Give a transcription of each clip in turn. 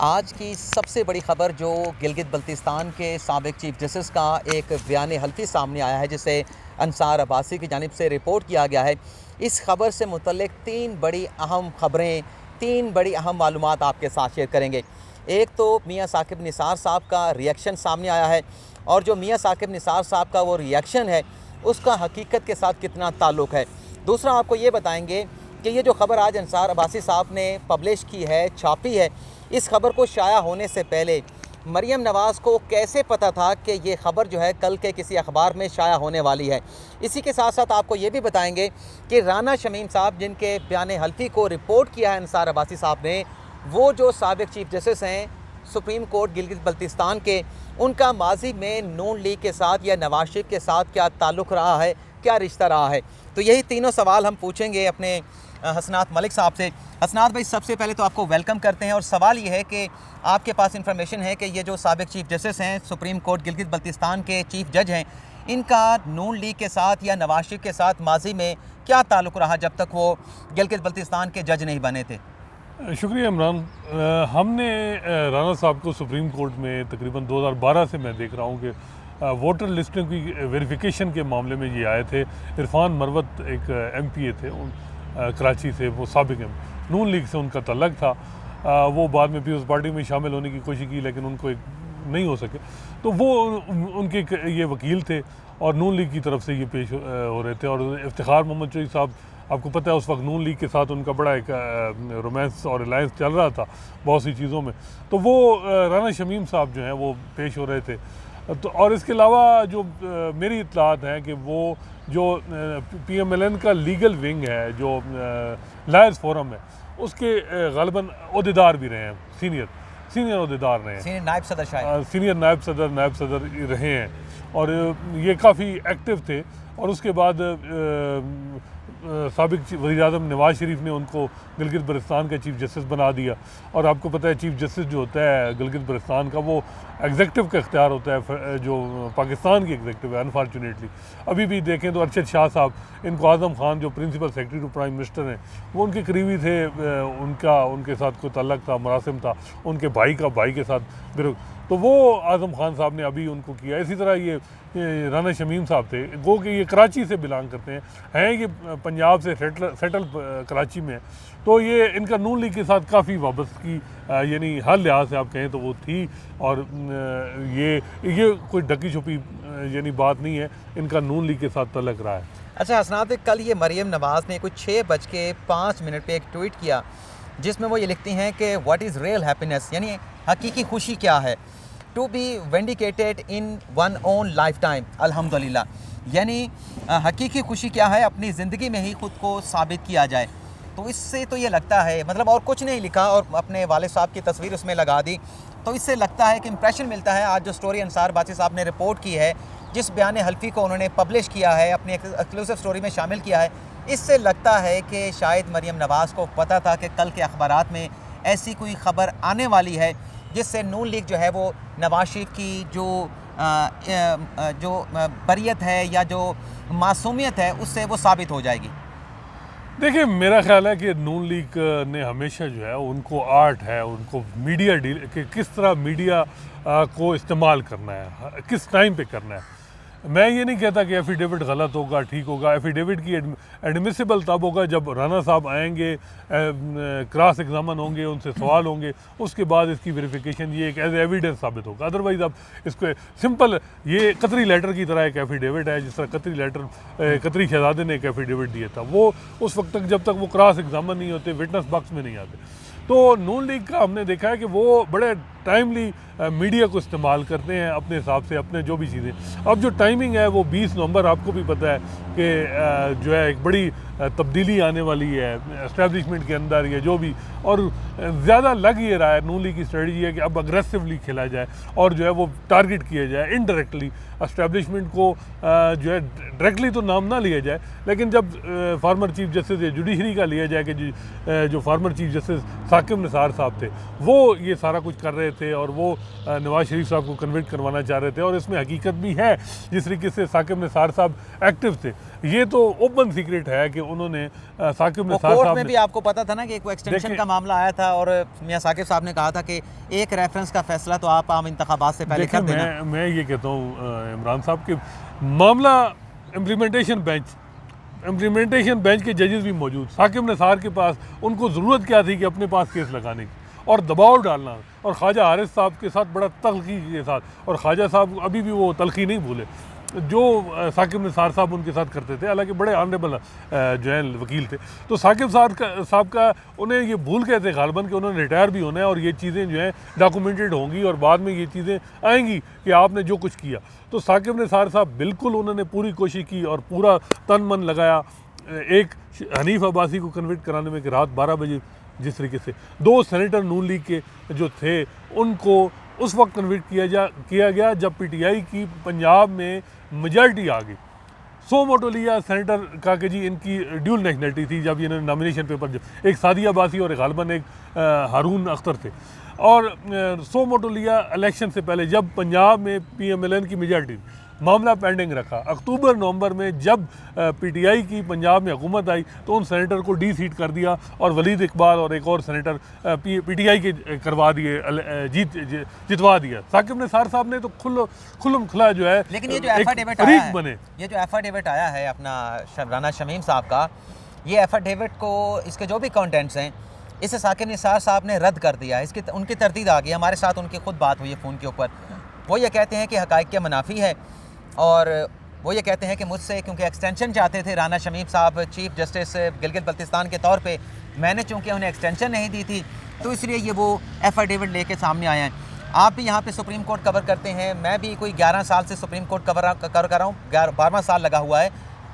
आज की सबसे बड़ी खबर जो गिलगित बल्तिस्तान के साबिक चीफ जस्टिस का एक बयान हल्फी सामने आया है, जिसे अंसार अब्बासी की जानिब से रिपोर्ट किया गया है। इस खबर से मुतल्लिक तीन बड़ी अहम खबरें, तीन बड़ी अहम मालूमात आपके साथ शेयर करेंगे। एक तो मियाँ साकिब निसार साहब का रिएक्शन सामने आया है, और जो मियाँ साकिब निसार साहब का वो रिएक्शन है उसका हकीकत के साथ कितना ताल्लुक़ है। दूसरा आपको ये बताएंगे कि ये जो खबर आज अंसार अब्बासी साहब ने पब्लिश की है, छापी है, इस खबर को शाया होने से पहले मरियम नवाज़ को कैसे पता था कि ये ख़बर जो है कल के किसी अखबार में शाया होने वाली है। इसी के साथ साथ आपको ये भी बताएंगे कि राना शमीम साहब, जिनके बयान हल्फी को रिपोर्ट किया है अंसार अब्बासी साहब ने, वो जो साबिक चीफ जस्टिस हैं सुप्रीम कोर्ट गिलगित बल्तिस्तान के, उनका माजी में नून लीग के साथ या नवाज शरीफ के साथ क्या ताल्लुक़ रहा है, क्या रिश्ता रहा है। तो यही तीनों सवाल हम पूछेंगे अपने हसनात मलिक साहब से। हसनात भाई, सबसे पहले तो आपको वेलकम करते हैं, और सवाल ये है कि आपके पास इंफॉर्मेशन है कि ये जो साबिक चीफ जस्टिस हैं सुप्रीम कोर्ट गिलगित बल्तिस्तान के चीफ जज हैं, इनका नून लीग के साथ या नवाज शरीफ के साथ माजी में क्या ताल्लुक़ रहा जब तक वो गिलगित बल्तिस्तान के जज नहीं बने थे? शुक्रिया इमरान। हमने राना साहब को सुप्रीम कोर्ट में तकरीबन 2012 से मैं देख रहा हूँ कि वोटर लिस्टों की वेरिफिकेशन के मामले में ये आए थे। इरफान मरवत एक MPA थे कराची से, वो साबिक नून लीग से उनका तल्लक था। वो बाद में पीपल्स पार्टी में शामिल होने की कोशिश की, लेकिन उनको एक नहीं हो सके, तो वो उनके ये वकील थे और नून लीग की तरफ से ये पेश हो रहे थे। और इफ्तिखार मोहम्मद चौधरी साहब, आपको पता है उस वक्त नून लीग के साथ उनका बड़ा एक रोमांस और अलायंस चल रहा था बहुत सी चीज़ों में, तो वो राना शमीम साहब जो हैं वो पेश हो रहे थे। तो और इसके अलावा जो मेरी इत्तलात हैं कि वो जो PMLN का लीगल विंग है, जो लायर्स फोरम है, उसके ग़ालिबन ओहदेदार भी रहे हैं, सीनियर ओहदेदार रहे हैं, सीनियर नायब सदर शायद, सीनियर नायब सदर रहे हैं, और ये काफ़ी एक्टिव थे। और उसके बाद साबिक वज़ीर-ए-आज़म नवाज शरीफ ने उनको गिलगित बल्तिस्तान का चीफ जस्टिस बना दिया। और आपको पता है चीफ जस्टिस जो होता है गिलगित बल्तिस्तान का, वो एग्जेक्टिव का इख्तियार होता है, जो पाकिस्तान की एग्जेक्टिव है। अनफॉर्चुनेटली अभी भी देखें तो अरशद शाह साहब, इनको आज़म खान जो principal secretary to prime minister हैं, वो उनके करीबी थे, उनके साथ कोई तल्लक था, मरासिम था, उनके भाई के साथ, तो वो आज़म खान साहब ने अभी उनको किया। इसी तरह ये राना शमीम साहब थे, गो कि ये कराची से बिलोंग करते हैं ये पंजाब से सेटल कराची में, तो ये इनका नून लीग के साथ काफ़ी वाबस्तगी, यानी हर लिहाज से आप कहें तो वो थी। और ये कोई ढकी छुपी यानी बात नहीं है, इनका नून लीग के साथ तल्लक रहा है। अच्छा हसनात, कल ये मरियम नवाज़ ने कुछ 6:05 पे एक ट्वीट किया, जिसमें वो ये लिखती हैं कि व्हाट इज़ रियल हैप्पीनेस, यानी हकीकी खुशी क्या है, to be vindicated in one own life time अल्हम्दुलिल्लाह, यानी हकीकी खुशी क्या है, अपनी ज़िंदगी में ही ख़ुद को साबित किया जाए। तो इससे तो ये लगता है, मतलब और कुछ नहीं लिखा और अपने वाले साहब की तस्वीर उसमें लगा दी, तो इससे लगता है कि इंप्रेशन मिलता है। आज जो स्टोरी अंसार अब्बासी साहब ने रिपोर्ट की है, जिस बयान हल्फी को उन्होंने पब्लिश किया है, अपनी एक्सक्लूसिव स्टोरी में शामिल किया है, इससे लगता है कि शायद मरियम नवाज़ को पता था कि कल के अखबारात में ऐसी कोई ख़बर आने वाली है जिससे नून लीग जो है वो नवाज शरीफ की जो बरियत है या जो मासूमियत है उससे वो साबित हो जाएगी। देखिए, मेरा ख्याल है कि नून लीग ने हमेशा जो है, उनको आर्ट है, उनको मीडिया डील कि किस तरह मीडिया को इस्तेमाल करना है, किस टाइम पे करना है। मैं ये नहीं कहता कि एफिडेविट गलत होगा, ठीक होगा। एफिडेविट की एडमिसिबल तब होगा जब राना साहब आएंगे, क्रॉस एग्जामन होंगे, उनसे सवाल होंगे, उसके बाद इसकी वेरिफिकेशन ये एक एज एविडेंस साबित होगा। अदरवाइज़ आप इसको सिंपल ये कतरी लेटर की तरह एक एफिडेविट है, जिस तरह कतरी शहजादे ने एक एफिडेविट दिया था, वो उस वक्त तक जब तक वो क्रॉस एग्जामन नहीं होते, विटनेस बॉक्स में नहीं आते। तो नून लीग का हमने देखा है कि वो बड़े टाइमली मीडिया को इस्तेमाल करते हैं अपने हिसाब से, अपने जो भी चीज़ें। अब जो टाइमिंग है वो 20 नवंबर, आपको भी पता है कि जो है एक बड़ी तब्दीली आने वाली है एस्टेब्लिशमेंट के अंदर, या जो भी, और ज़्यादा लग ये रहा है नून लीग की स्ट्रेटजी है कि अब अग्रेसिवली खेला जाए और जो है वो टारगेट किया जाए इनडायरेक्टली एस्टेब्लिशमेंट को, जो है डायरेक्टली तो नाम ना लिया जाए, लेकिन जब फार्मर चीफ जस्टिस या जुडिशरी का लिया जाए कि जो former chief justice Saqib Nisar साहब थे, वो ये सारा कुछ कर रहे थे और वो नवाज शरीफ साहब को कन्विक्ट करवाना चाह रहे थे। और इसमें हकीकत भी है, जिस तरीके से साकिब निसार साहब एक्टिव थे। ये तो ओपन सीक्रेट है कि उन्होंने साकिब निसार कोर्ट साहब में ने भी आपको पता था ना कि एक एक्सटेंशन का मामला आया था और मियां साकिब साहब ने कहा था कि एक रेफरेंस का फैसला तो आप आम इंतखाबात से पहले कर देना। मैं ये कहता हूँ इमरान साहब के मामला इम्प्लीमेंटेशन बेंच के जजेस भी मौजूद, साकिब निसार के पास उनको ज़रूरत क्या थी कि अपने पास केस लगाने की और दबाव डालना, और ख्वाजा हारिस साहब के साथ बड़ा तलखी के साथ, और ख्वाजा साहब अभी भी वो तलखी नहीं भूले जो साकिब निसार साहब उनके साथ करते थे, हालांकि बड़े ऑनरेबल जो हैं वकील थे। तो साकिब साहब का उन्हें ये भूल गए थे गालबन कि उन्होंने रिटायर भी होना है और ये चीज़ें जो हैं डॉक्यूमेंटेड होंगी और बाद में ये चीज़ें आएंगी कि आपने जो कुछ किया। तो साकिब निसार साहब बिल्कुल उन्होंने पूरी कोशिश की और पूरा तन मन लगाया एक हनीफ अब्बासी को कन्विक्ट कराने में कि रात 12 बजे जिस तरीके से 2 सेनेटर नून लीग के जो थे उनको उस वक्त कन्विक्ट किया गया जब पीटीआई की पंजाब में मेजॉरिटी आ गई। सो मोटो लिया सेनेटर का कि जी इनकी ड्यूल नेशनलिटी थी जब इन्होंने नॉमिनेशन पेपर, एक सादिया अब्बासी और गालबन एक हारून अख्तर थे, और सो मोटो लिया इलेक्शन से पहले जब पंजाब में PMLN की मेजॉरिटी, मामला पेंडिंग रखा। अक्टूबर नवंबर में जब पीटीआई की पंजाब में हुकूमत आई तो उन सेनेटर को डी सीट कर दिया और वलीद इकबाल और एक और सेनेटर पीटीआई के करवा दिए, जितवा दिया। साकिब निसार साहब ने तो खुल्लम खुला जो है, लेकिन ये जो एफिडेविट आया है, ये जो एफिडेविट आया है अपना राना शमीम साहब का, ये एफिडेविट को इसके जो भी कंटेंट्स हैं इसे साकिब निसार साहब ने रद्द कर दिया। इसकी उनकी तरदीद आ गई, हमारे साथ उनकी खुद बात हुई है फ़ोन के ऊपर। वो ये कहते हैं कि हक़ाइक़ के मुनाफी है और वो ये कहते हैं कि मुझसे क्योंकि एक्सटेंशन चाहते थे राना शमीम साहब चीफ जस्टिस गिलगित बल्तिस्तान के तौर पे, मैंने चूँकि उन्हें एक्सटेंशन नहीं दी थी तो इसलिए ये वो एफिडेविट लेके सामने आए हैं। आप भी यहाँ पे सुप्रीम कोर्ट कवर करते हैं, मैं भी कोई 11 साल से सुप्रीम कोर्ट कवर कर रहा हूँ, 12वां साल लगा हुआ है।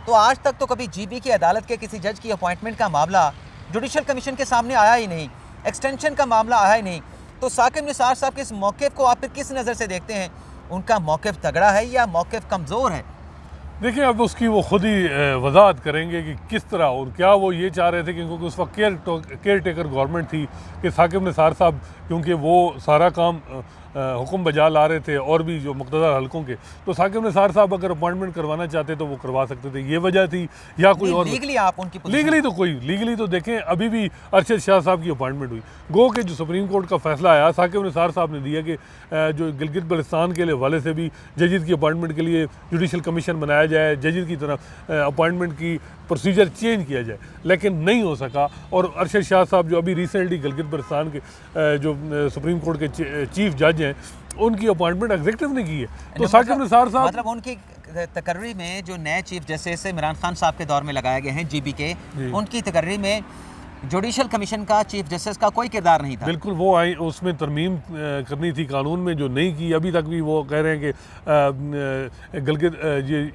तो आज तक तो कभी GB की अदालत के किसी जज की अपॉइंटमेंट का मामला जुडिशल कमीशन के सामने आया ही नहीं, एक्सटेंशन का मामला आया ही नहीं। तो साकिब निसार साहब के इस मौक़िफ़ को आप फिर किस नज़र से देखते हैं? उनका मौक़िफ़ तगड़ा है या मौक़िफ़ कमज़ोर है? देखिए अब उसकी वो खुद ही वजाहत करेंगे कि किस तरह और क्या वो ये चाह रहे थे कि क्योंकि उस वक्त केयर टेकर गवर्नमेंट थी कि साकिब निसार साहब क्योंकि वो सारा काम हुक्म बजा ला रहे थे और भी जो मुक़्तदर हलकों के, तो साकिब निसार साहब अगर अपॉइंटमेंट करवाना चाहते तो वो करवा सकते थे, ये वजह थी या कोई और लीगली आप उनकी लीगली तो देखें अभी भी अरशद शाह साहब की अपॉइंटमेंट हुई। गो के जो सुप्रीम कोर्ट का फैसला आया साकिब निसार साहब ने दिया कि जो गिलगित बल्तिस्तान के हवाले से भी जजेस की अपॉइंटमेंट के लिए जुडिशल कमीशन बनाया जाए, जजेस की तरफ अपॉइंटमेंट की प्रोसीजर चेंज किया जाए, लेकिन नहीं हो सका। और अरशद शाह साहब जो अभी रिसेंटली गिलगित बल्तिस्तान के जो सुप्रीम कोर्ट के चीफ जज हैं उनकी अपॉइंटमेंट एग्जीक्यूटिव ने की है। तो साकिब निसार साहब मतलब उनकी तकर्री में जो नए चीफ जस्टिस इमरान खान साहब के दौर में लगाए गए हैं GB के, उनकी तकर्री में जुडिशल कमीशन का चीफ जस्टिस का कोई किरदार नहीं था। बिल्कुल वो आई उसमें तरमीम करनी थी कानून में जो नहीं की। अभी तक भी वो कह रहे हैं कि गिलगित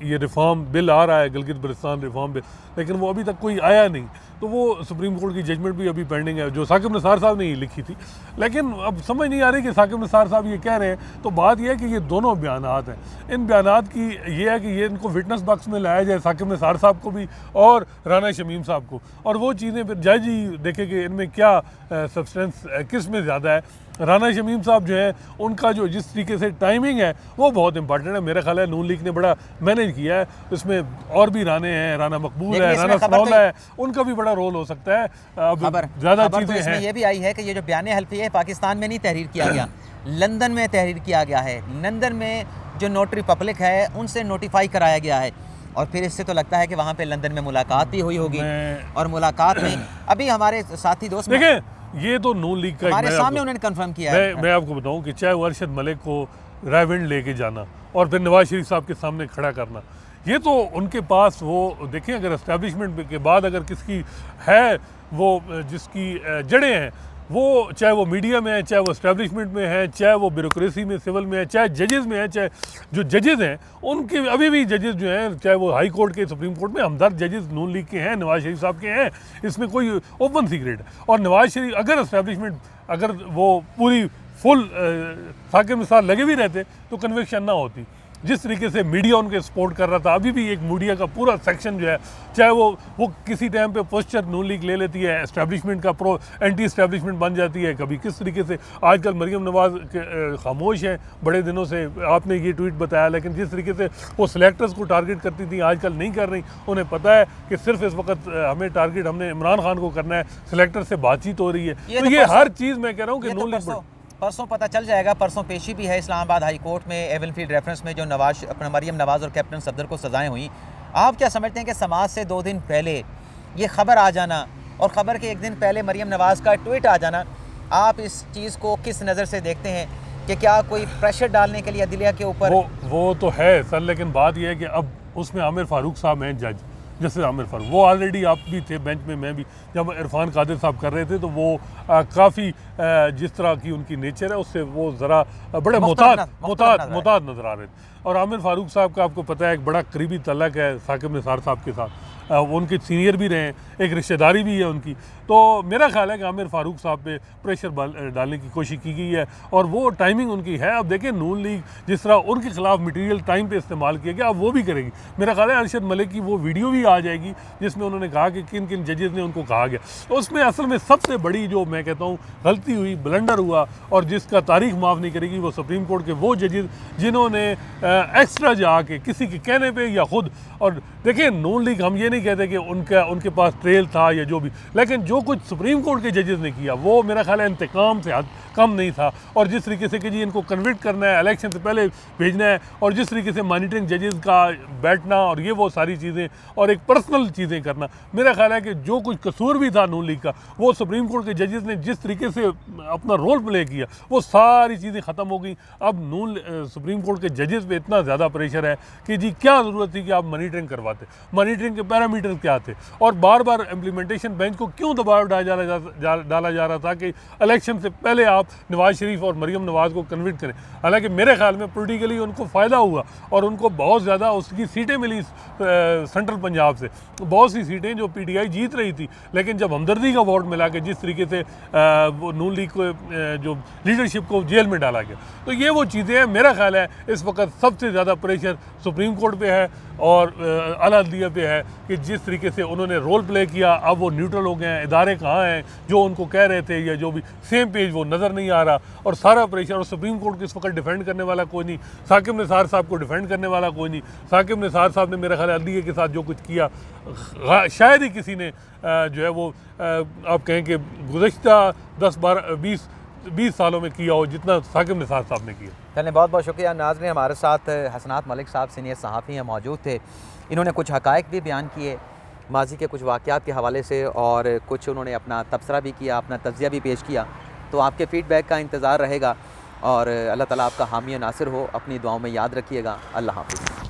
ये रिफॉर्म बिल आ रहा है, गिलगित बल्तिस्तान रिफॉर्म बिल, लेकिन वो अभी तक कोई आया नहीं। तो वो सुप्रीम कोर्ट की जजमेंट भी अभी पेंडिंग है जो साकिब निसार साहब ने ही लिखी थी। लेकिन अब समझ नहीं आ रही कि साकिब निसार साहब ये कह रहे हैं, तो बात यह है कि ये दोनों बयानात हैं। इन बयानात की ये है कि ये इनको विटनेस बॉक्स में लाया जाए साकिब निसार साहब को भी और राना शमीम साहब को, और वो चीज़ें फिर जज ही देखे कि इनमें क्या सब्सटेंस किस में ज़्यादा है। राना शमीम साहब जो है उनका जो जिस तरीके से टाइमिंग है वो बहुत इंपॉर्टेंट है। मेरा ख्याल है नून लीग ने बड़ा मैनेज किया है, उसमें और भी राने हैं, राना मकबूल है, राना सनौला है, उनका भी बड़ा रोल हो सकता है। अब ज़्यादा चीज़ें हैं। ये भी आई है कि ये जो बयान हल्फी है पाकिस्तान में नहीं तहरीर किया गया, लंदन में तहरीर किया गया है। लंदन में जो नोटरी पब्लिक है उनसे नोटिफाई कराया गया है और फिर इससे तो लगता है कि वहाँ पे लंदन में मुलाकात भी हुई होगी। और मुलाकात में अभी हमारे साथी दोस्त देखें, ये तो नून लीग का हमारे सामने उन्होंने कंफर्म किया है। मैं आपको बताऊं कि चाहे वो अरशद मलिक को रायविंड लेके जाना और फिर नवाज शरीफ साहब के सामने खड़ा करना, ये तो उनके पास वो देखें अगर एस्टेब्लिशमेंट के बाद अगर किसकी है वो जिसकी जड़ें हैं, वो चाहे वो मीडिया में है, चाहे वो एस्टेब्लिशमेंट में है, चाहे वो ब्यूरोक्रेसी में सिविल में है, चाहे जजेस में है, चाहे जो जजेस हैं उनके अभी भी जजेस जो हैं चाहे वो हाई कोर्ट के सुप्रीम कोर्ट में हमदर्द जजेस नून लीग के हैं, नवाज शरीफ साहब के हैं, इसमें कोई ओपन सीक्रेट है। और नवाज शरीफ अगर एस्टेब्लिशमेंट अगर वो पूरी फुल साकिब निसार लगे भी रहते तो कन्विक्शन ना होती। जिस तरीके से मीडिया उनके सपोर्ट कर रहा था, अभी भी एक मीडिया का पूरा सेक्शन जो है, चाहे वो किसी टाइम पे पोस्चर नून लीग ले लेती है, एस्टेब्लिशमेंट का प्रो एंटी एस्टेब्लिशमेंट बन जाती है, कभी किस तरीके से। आजकल मरीम नवाज खामोश हैं बड़े दिनों से, आपने ये ट्वीट बताया, लेकिन जिस तरीके से वो सिलेक्टर्स को टारगेट करती थी आजकल नहीं कर रही। उन्हें पता है कि सिर्फ इस वक्त हमें टारगेट हमने इमरान खान को करना है, सिलेक्टर से बातचीत हो रही है। तो ये हर चीज़ मैं कह रहा हूँ कि नून लीग परसों पता चल जाएगा। परसों पेशी भी है इस्लामाबाद हाई कोर्ट में एवनफील्ड रेफरेंस में, जो अपना मरीम नवाज़ और कैप्टन सफदर को सज़ाएं हुई। आप क्या समझते हैं कि समाज से 2 दिन पहले ये खबर आ जाना और ख़बर के 1 दिन पहले मरीम नवाज़ का ट्वीट आ जाना, आप इस चीज़ को किस नज़र से देखते हैं कि क्या कोई प्रेशर डालने के लिए अदलिया के ऊपर? वो तो है सर, लेकिन बात यह है कि अब उसमें आमिर फारूक साहब हैं जज, जैसे आमिर फारूक, वो ऑलरेडी आप भी थे बेंच में, मैं भी, जब इरफान कादिर साहब कर रहे थे तो वो काफ़ी जिस तरह की उनकी नेचर है उससे वो ज़रा बड़े मुताद नज़र आ रहे थे। और आमिर फारूक साहब का आपको पता है एक बड़ा करीबी तल्लक है साकिब निसार साहब के साथ, वो उनके सीनियर भी रहे हैं, एक रिश्तेदारी भी है उनकी। तो मेरा ख्याल है कि आमिर फारूक साहब पे प्रेशर डालने की कोशिश की गई है और वो टाइमिंग उनकी है। अब देखें नून लीग जिस तरह उनके खिलाफ मटेरियल टाइम पे इस्तेमाल किया गया, अब वो भी करेगी। मेरा ख्याल है अरशद मलिक की वो वीडियो भी आ जाएगी जिसमें उन्होंने कहा कि किन किन जजेस ने उनको कहा गया। तो उसमें असल में सबसे बड़ी जो मैं कहता हूँ गलती हुई, ब्लंडर हुआ और जिसका तारीख माफ़ नहीं करेगी, वो सुप्रीम कोर्ट के वो जजेस जिन्होंने एक्स्ट्रा जाके किसी के कहने पर या खुद, और देखिए नून लीग हम ये नहीं कहते कि उनके पास ट्रेल था या जो भी, लेकिन जो कुछ सुप्रीम कोर्ट के जजेस ने किया वो मेरा ख्याल है इंतकाम से कम नहीं था। और जिस तरीके से कि जी इनको कन्विक्ट करना है, इलेक्शन से पहले भेजना है, और जिस तरीके से मॉनिटरिंग जजेस का बैठना और ये वो सारी चीज़ें और एक पर्सनल चीज़ें करना, मेरा ख्याल है कि जो कुछ कसूर भी था नून लीग का, वो सुप्रीम कोर्ट के जजेस ने जिस तरीके से अपना रोल प्ले किया वो सारी चीज़ें ख़त्म हो गई। अब सुप्रीम कोर्ट के जजेस पे इतना ज़्यादा प्रेशर है कि जी क्या ज़रूरत थी कि आप मॉनिटरिंग करवाते, मॉनिटरिंग के पैरामीटर क्या थे, और बार बार इम्प्लीमेंटेशन बेंच को क्यों दबाव डाला जा रहा था कि इलेक्शन से पहले आप नवाज शरीफ और मरीम नवाज़ को कन्विक्ट करें। हालांकि मेरे ख्याल में पॉलिटिकली उनको फ़ायदा हुआ और उनको बहुत ज़्यादा उसकी सीटें मिली सेंट्रल पंजाब से, बहुत सी सीटें जो पीटीआई जीत रही थी, लेकिन जब हमदर्दी का वोट मिला कि जिस तरीके से वो नून लीग को जो लीडरशिप को जेल में डाला गया, तो ये वो चीज़ें हैं। मेरा ख्याल है इस वक्त सबसे ज़्यादा प्रेशर सुप्रीम कोर्ट पे है और आला अदलिया पे है कि जिस तरीके से उन्होंने रोल प्ले किया, अब वो न्यूट्रल हो गए हैं, इदारे कहाँ हैं जो उनको कह रहे थे या जो भी सेम पेज वो नज़र नहीं आ रहा, और सारा प्रेशर। और सुप्रीम कोर्ट को इस वक्त डिफेंड करने वाला कोई नहीं, साकिब निसार साहब को डिफेंड करने वाला कोई नहीं। साकिब निसार साहब ने मेरा ख्याल अदलिया के साथ जो कुछ किया, शायद ही किसी ने जो है वो आप कहें कि गुज़श्ता 10-12-20 सालों में किया हो जितना साकिब निसार साहब ने किया। चलें, बहुत बहुत शुक्रिया। नाज़रीन, हमारे साथ हसनात मलिक साहब सीनियर सहाफ़ी हैं, मौजूद थे। इन्होंने कुछ हक़ाइक़ भी बयान किए माजी के कुछ वाक़यात के हवाले से, और कुछ उन्होंने अपना तबसरा भी किया, अपना तज़किया भी पेश किया। तो आपके फ़ीडबैक का इंतज़ार रहेगा और अल्लाह ताला आपका हामी नासिर हो। अपनी दुआओं में याद रखिएगा। अल्लाह हाफ़िज़।